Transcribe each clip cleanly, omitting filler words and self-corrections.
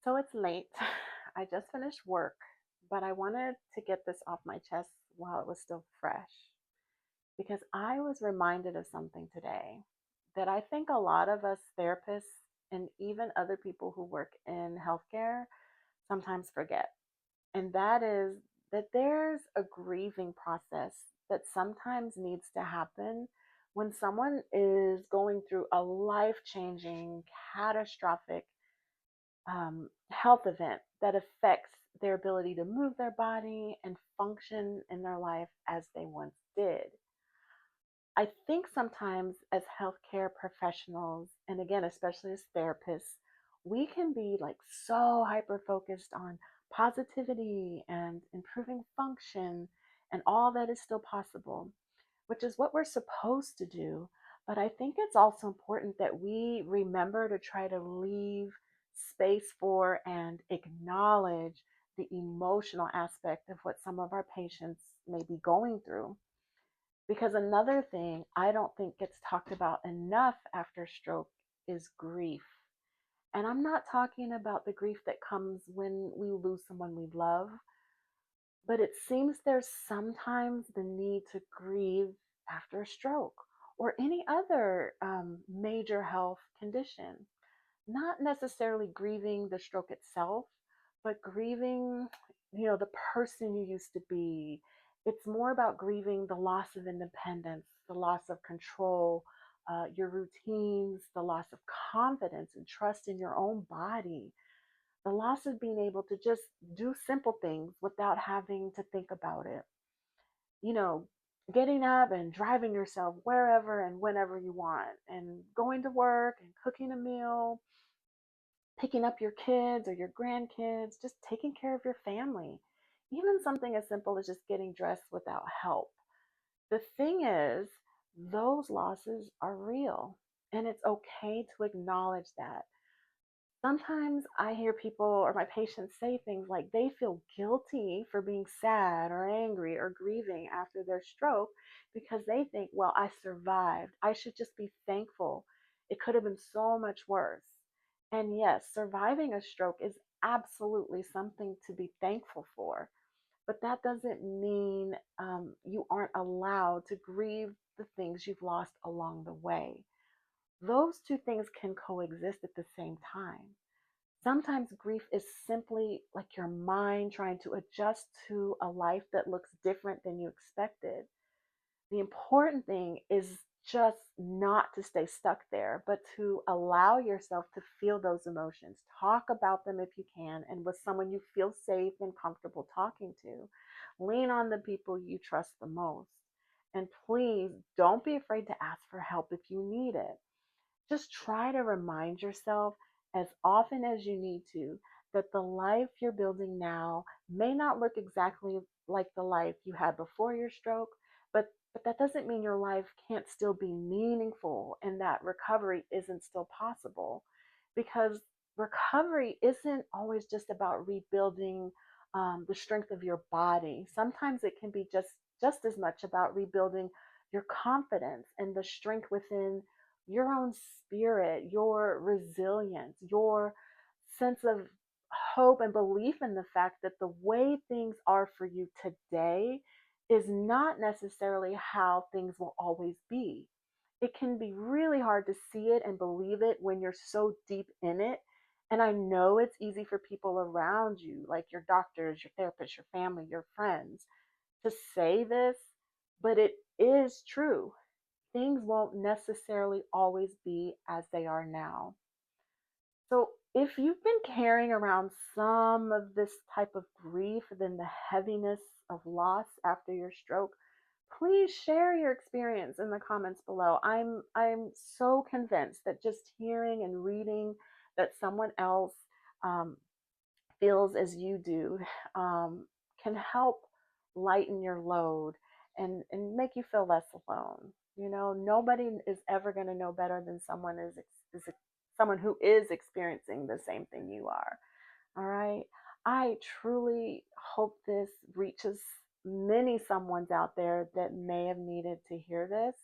So it's late. I just finished work, but I wanted to get this off my chest while it was still fresh because I was reminded of something today that I think a lot of us therapists and even other people who work in healthcare sometimes forget. And that is that there's a grieving process that sometimes needs to happen when someone is going through a life changing, catastrophic health event that affects their ability to move their body and function in their life as they once did. I think sometimes as healthcare professionals, and again, especially as therapists, we can be like so hyper focused on positivity and improving function and all that is still possible, which is what we're supposed to do. But I think it's also important that we remember to try to leave space for and acknowledge the emotional aspect of what some of our patients may be going through. Because another thing I don't think gets talked about enough after stroke is grief. And I'm not talking about the grief that comes when we lose someone we love, but it seems there's sometimes the need to grieve after a stroke or any other major health condition. Not necessarily grieving the stroke itself, but grieving, the person you used to be. It's more about grieving the loss of independence, the loss of control, your routines, the loss of confidence and trust in your own body, the loss of being able to just do simple things without having to think about it. You know, getting up and driving yourself wherever and whenever you want, and going to work and cooking a meal, picking up your kids or your grandkids, just taking care of your family. Even something as simple as just getting dressed without help. The thing is, those losses are real, and it's okay to acknowledge that. Sometimes I hear people or my patients say things like they feel guilty for being sad or angry or grieving after their stroke because they think, well, I survived. I should just be thankful. It could have been so much worse. And yes, surviving a stroke is absolutely something to be thankful for. But that doesn't mean you aren't allowed to grieve the things you've lost along the way. Those two things can coexist at the same time. Sometimes grief is simply like your mind trying to adjust to a life that looks different than you expected. The important thing is just not to stay stuck there, but to allow yourself to feel those emotions. Talk about them if you can, and with someone you feel safe and comfortable talking to. Lean on the people you trust the most. And please don't be afraid to ask for help if you need it. Just try to remind yourself as often as you need to that the life you're building now may not look exactly like the life you had before your stroke, but that doesn't mean your life can't still be meaningful and that recovery isn't still possible. Because recovery isn't always just about rebuilding the strength of your body. Sometimes it can be just as much about rebuilding your confidence and the strength within your own spirit, your resilience, your sense of hope and belief in the fact that the way things are for you today is not necessarily how things will always be. It can be really hard to see it and believe it when you're so deep in it. And I know it's easy for people around you, like your doctors, your therapists, your family, your friends, to say this, but it is true. Things won't necessarily always be as they are now. So, if you've been carrying around some of this type of grief, then the heaviness of loss after your stroke, please share your experience in the comments below. I'm so convinced that just hearing and reading that someone else um, feels as you do can help lighten your load and make you feel less alone. Nobody is ever going to know better than someone who is experiencing the same thing you are. All right. I truly hope this reaches many someones out there that may have needed to hear this.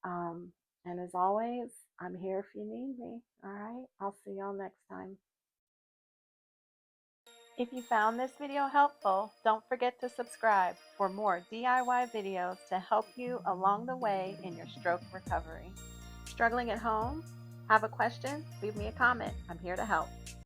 Um, and as always, I'm here if you need me. All right. I'll see y'all next time. If you found this video helpful, don't forget to subscribe for more DIY videos to help you along the way in your stroke recovery. Struggling at home? Have a question? Leave me a comment. I'm here to help.